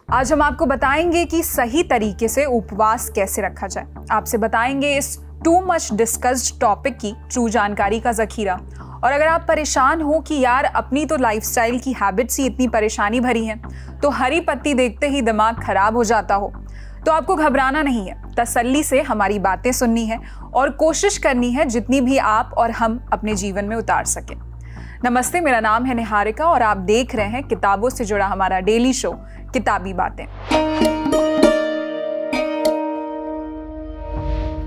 आज हम आपको बताएंगे कि सही तरीके से उपवास कैसे रखा जाए। आपसे बताएंगे इस टू मच डिस्कस्ड टॉपिक की ट्रू जानकारी का जखीरा। और अगर आप परेशान हो कि यार अपनी तो लाइफस्टाइल की हैबिट्स ही इतनी परेशानी भरी हैं, तो हरी पत्ती देखते ही दिमाग खराब हो जाता हो, तो आपको घबराना नहीं है। तसल्ली से हमारी बातें सुननी है और कोशिश करनी है जितनी भी आप और हम अपने जीवन में उतार सकें। नमस्ते, मेरा नाम है निहारिका और आप देख रहे हैं किताबों से जुड़ा हमारा डेली शो किताबी बातें।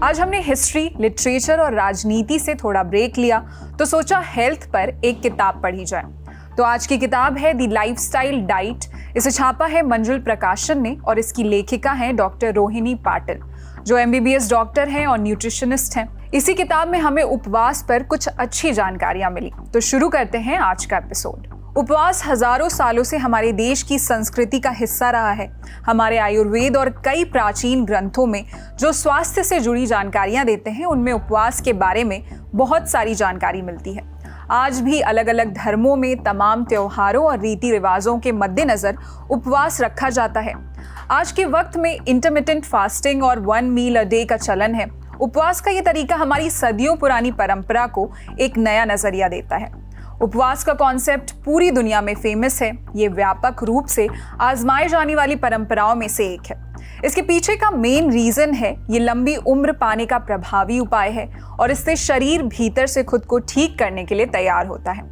आज हमने हिस्ट्री, लिटरेचर और राजनीति से थोड़ा ब्रेक लिया, तो सोचा हेल्थ पर एक किताब पढ़ी जाए। तो आज की किताब है द लाइफस्टाइल डाइट। इसे छापा है मंजुल प्रकाशन ने और इसकी लेखिका हैं डॉक्टर रोहिणी पाटिल, जो MBBS डॉक्टर हैं और न्यूट्रिशनिस्ट हैं। इसी किताब में हमें उपवास पर कुछ अच्छी जानकारियां मिली। तो शुरू करते हैं आज का एपिसोड। उपवास हजारों सालों से हमारे देश की संस्कृति का हिस्सा रहा है। हमारे आयुर्वेद और कई प्राचीन ग्रंथों में जो स्वास्थ्य से जुड़ी जानकारियां देते हैं, उनमें उपवास के बारे में बहुत सारी जानकारी मिलती है। आज भी अलग अलग धर्मों में तमाम त्योहारों और रीति रिवाजों के मद्देनजर उपवास रखा जाता है। आज के वक्त में इंटरमिटेंट फास्टिंग और 1 मील अ डे का चलन है। उपवास का ये तरीका हमारी सदियों पुरानी परंपरा को एक नया नजरिया देता है। उपवास का कॉन्सेप्ट पूरी दुनिया में फेमस है। ये व्यापक रूप से आजमाई जाने वाली परंपराओं में से एक है। इसके पीछे का मेन रीजन है ये लंबी उम्र पाने का प्रभावी उपाय है और इससे शरीर भीतर से खुद को ठीक करने के लिए तैयार होता है।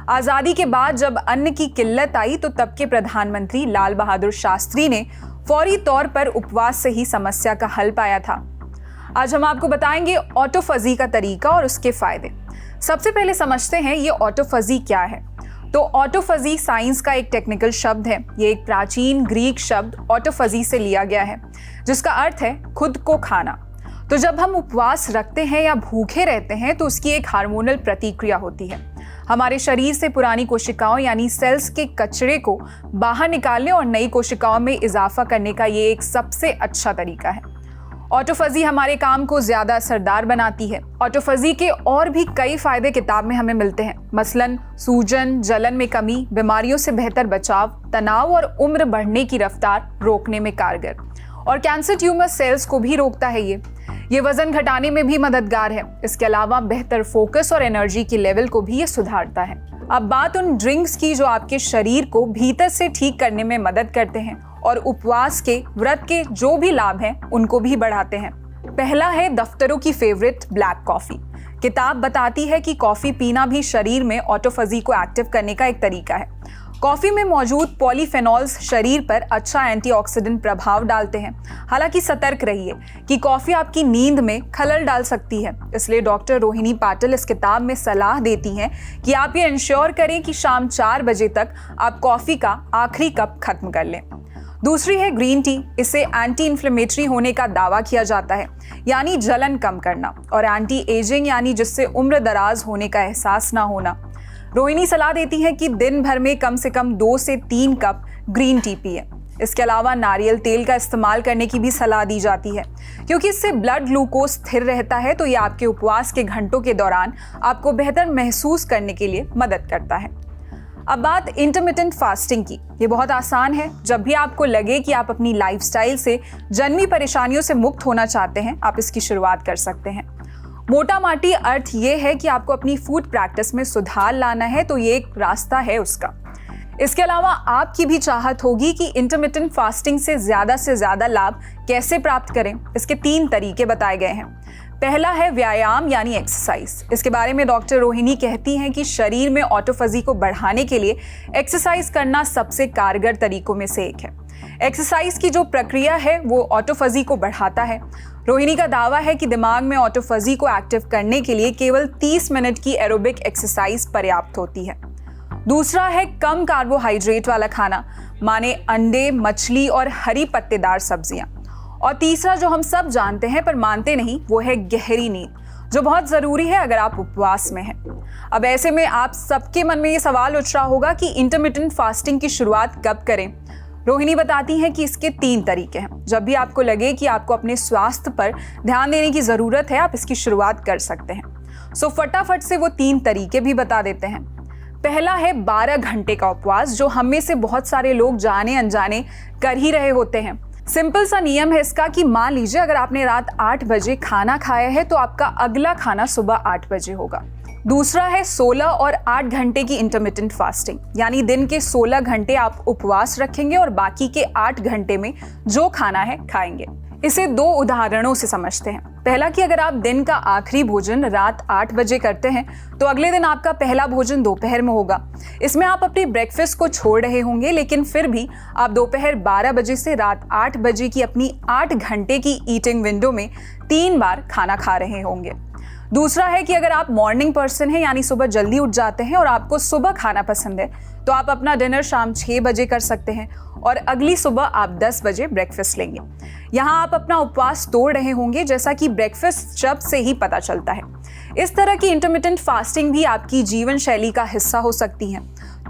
आजादी के बाद जब अन्न की किल्लत आई, तो तब के प्रधानमंत्री लाल बहादुर शास्त्री ने फौरी तौर पर उपवास से ही समस्या का हल पाया था। आज हम आपको बताएंगे ऑटोफजी का तरीका और उसके फायदे। सबसे पहले समझते हैं ये ऑटोफजी क्या है। तो ऑटोफजी साइंस का एक टेक्निकल शब्द है। ये एक प्राचीन ग्रीक शब्द ऑटोफजी से लिया गया है, जिसका अर्थ है खुद को खाना। तो जब हम उपवास रखते हैं या भूखे रहते हैं, तो उसकी एक हार्मोनल प्रतिक्रिया होती है। हमारे शरीर से पुरानी कोशिकाओं यानी सेल्स के कचरे को बाहर निकालने और नई कोशिकाओं में इजाफा करने का ये एक सबसे अच्छा तरीका है। ऑटोफजी हमारे काम को ज्यादा असरदार बनाती है। ऑटोफजी के और भी कई फायदे किताब में हमें मिलते हैं, मसलन सूजन, जलन में कमी, बीमारियों से बेहतर बचाव, तनाव और उम्र बढ़ने की रफ्तार रोकने में कारगर, और कैंसर ट्यूमर सेल्स को भी रोकता है। ये वजन घटाने में भी मददगार है। इसके अलावा बेहतर फोकस और एनर्जी की लेवल को भी ये सुधारता है। अब बात उन ड्रिंक्स की जो आपके शरीर को भीतर से ठीक करने में मदद करते हैं और उपवास के व्रत के जो भी लाभ हैं उनको भी बढ़ाते हैं। पहला है दफ्तरों की फेवरेट ब्लैक कॉफी। किताब बताती है कि कॉफी पीना भी शरीर में ऑटोफजी को एक्टिव करने का एक तरीका है। कॉफी में मौजूद पॉलीफेनॉल्स शरीर पर अच्छा एंटीऑक्सीडेंट प्रभाव डालते हैं। हालांकि सतर्क रहिए कि कॉफी आपकी नींद में खलल डाल सकती है। इसलिए डॉक्टर रोहिणी पाटिल इस किताब में सलाह देती हैं कि आप ये इंश्योर करें कि शाम 4 बजे तक आप कॉफी का आखिरी कप खत्म कर लें। दूसरी है ग्रीन टी। इसे एंटी इन्फ्लेमेटरी होने का दावा किया जाता है, यानी जलन कम करना, और एंटी एजिंग यानी जिससे उम्र दराज होने का एहसास ना होना। रोहिणी सलाह देती है कि दिन भर में कम से कम 2 से 3 कप ग्रीन टी पिए। इसके अलावा नारियल तेल का इस्तेमाल करने की भी सलाह दी जाती है, क्योंकि इससे ब्लड ग्लूकोज स्थिर रहता है। तो ये आपके उपवास के घंटों के दौरान आपको बेहतर महसूस करने के लिए मदद करता है। अब बात इंटरमिटेंट फास्टिंग की। ये बहुत आसान है। जब भी आपको लगे कि आप अपनी लाइफस्टाइल से जन्मी परेशानियों से मुक्त होना चाहते हैं, आप इसकी शुरुआत कर सकते हैं। मोटा माटी अर्थ ये है कि आपको अपनी फूड प्रैक्टिस में सुधार लाना है, तो ये एक रास्ता है उसका। इसके अलावा आपकी भी चाहत होगी कि इंटरमिटेंट फास्टिंग से ज्यादा लाभ कैसे प्राप्त करें। इसके 3 तरीके बताए गए हैं। पहला है व्यायाम यानी एक्सरसाइज। इसके बारे में डॉक्टर रोहिणी कहती हैं कि शरीर में ऑटोफजी को बढ़ाने के लिए एक्सरसाइज करना सबसे कारगर तरीकों में से एक है। एक्सरसाइज की जो प्रक्रिया है वो ऑटोफजी को बढ़ाता है। रोहिणी का दावा है कि दिमाग में ऑटोफजी को एक्टिव करने के लिए केवल 30 मिनट की एरोबिक एक्सरसाइज पर्याप्त होती है। दूसरा है कम कार्बोहाइड्रेट वाला खाना, माने अंडे, मछली और हरी पत्तेदार सब्जियां। और तीसरा जो हम सब जानते हैं पर मानते नहीं, वो है गहरी नींद, जो बहुत जरूरी है अगर आप उपवास में हैं। अब ऐसे में आप सबके मन में ये सवाल उठ रहा होगा कि इंटरमिटेंट फास्टिंग की शुरुआत कब करें। रोहिणी बताती हैं कि इसके 3 तरीके हैं। जब भी आपको लगे कि आपको अपने स्वास्थ्य पर ध्यान देने की जरूरत है, आप इसकी शुरुआत कर सकते हैं। सो फटाफट से वो 3 तरीके भी बता देते हैं। पहला है 12 घंटे का उपवास, जो हम में से बहुत सारे लोग जाने अनजाने कर ही रहे होते हैं। सिंपल सा नियम है इसका कि मान लीजिए अगर आपने रात 8 बजे खाना खाया है तो आपका अगला खाना सुबह 8 बजे होगा। दूसरा है 16 और 8 घंटे की इंटरमिटेंट फास्टिंग, यानी दिन के 16 घंटे आप उपवास रखेंगे और बाकी के 8 घंटे में जो खाना है खाएंगे। इसे 2 उदाहरणों से समझते हैं। पहला कि अगर आप दिन का आखिरी भोजन रात 8 बजे करते हैं तो अगले दिन आपका पहला भोजन दोपहर में होगा। इसमें आप अपनी ब्रेकफास्ट को छोड़ रहे होंगे, लेकिन फिर भी आप दोपहर 12 बजे से रात 8 बजे की अपनी 8 घंटे की ईटिंग विंडो में 3 बार खाना खा रहे होंगे। दूसरा है कि अगर आप मॉर्निंग पर्सन हैं, यानी सुबह जल्दी उठ जाते हैं और आपको सुबह खाना पसंद है, तो आप अपना डिनर शाम 6 बजे कर सकते हैं और अगली सुबह आप 10 बजे ब्रेकफास्ट लेंगे। यहाँ आप अपना उपवास तोड़ रहे होंगे, जैसा कि ब्रेकफास्ट शब्द से ही पता चलता है। इस तरह की इंटरमिटेंट फास्टिंग भी आपकी जीवन शैली का हिस्सा हो सकती है।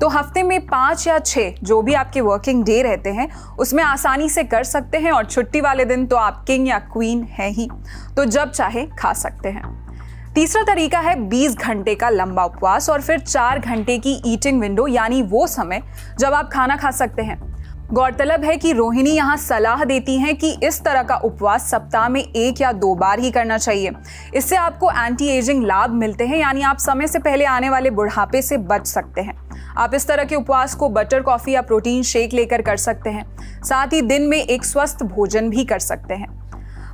तो हफ्ते में 5 या 6 जो भी आपके वर्किंग डे रहते हैं उसमें आसानी से कर सकते हैं, और छुट्टी वाले दिन तो आप किंग या क्वीन हैं ही, तो जब चाहे खा सकते हैं। तीसरा तरीका है 20 घंटे का लंबा उपवास और फिर 4 घंटे की ईटिंग विंडो, यानी वो समय जब आप खाना खा सकते हैं। गौरतलब है कि रोहिणी यहाँ सलाह देती हैं कि इस तरह का उपवास सप्ताह में 1 या 2 बार ही करना चाहिए। इससे आपको एंटी एजिंग लाभ मिलते हैं, यानी आप समय से पहले आने वाले बुढ़ापे से बच सकते हैं। आप इस तरह के उपवास को बटर कॉफी या प्रोटीन शेक लेकर कर सकते हैं। साथ ही दिन में एक स्वस्थ भोजन भी कर सकते हैं।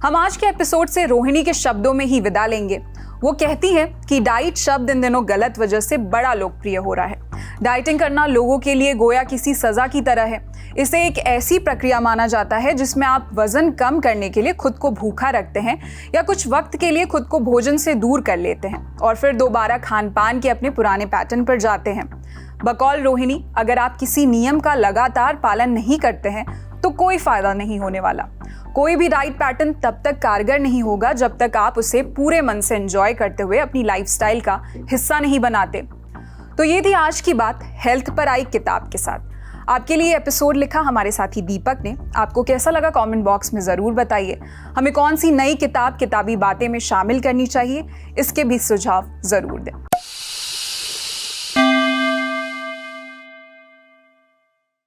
हम आज के एपिसोड से रोहिणी के शब्दों में ही विदा लेंगे। वो कहती है कि डाइट शब्द इन दिनों गलत वजह से बड़ा लोकप्रिय हो रहा है। डाइटिंग करना लोगों के लिए गोया किसी सजा की तरह है। इसे एक ऐसी प्रक्रिया माना जाता है जिसमें आप वजन कम करने के लिए खुद को भूखा रखते हैं या कुछ वक्त के लिए खुद को भोजन से दूर कर लेते हैं और फिर दोबारा खान पान के अपने पुराने पैटर्न पर जाते हैं। बकौल रोहिणी, अगर आप किसी नियम का लगातार पालन नहीं करते हैं तो कोई फायदा नहीं होने वाला। कोई भी डाइट पैटर्न तब तक कारगर नहीं होगा जब तक आप उसे पूरे मन से एंजॉय करते हुए अपनी लाइफस्टाइल का हिस्सा नहीं बनाते। तो ये थी आज की बात हेल्थ पर आई किताब के साथ। आपके लिए एपिसोड लिखा हमारे साथी दीपक ने। आपको कैसा लगा कमेंट बॉक्स में ज़रूर बताइए। हमें कौन सी नई किताबी बातें में शामिल करनी चाहिए, इसके भी सुझाव ज़रूर दें।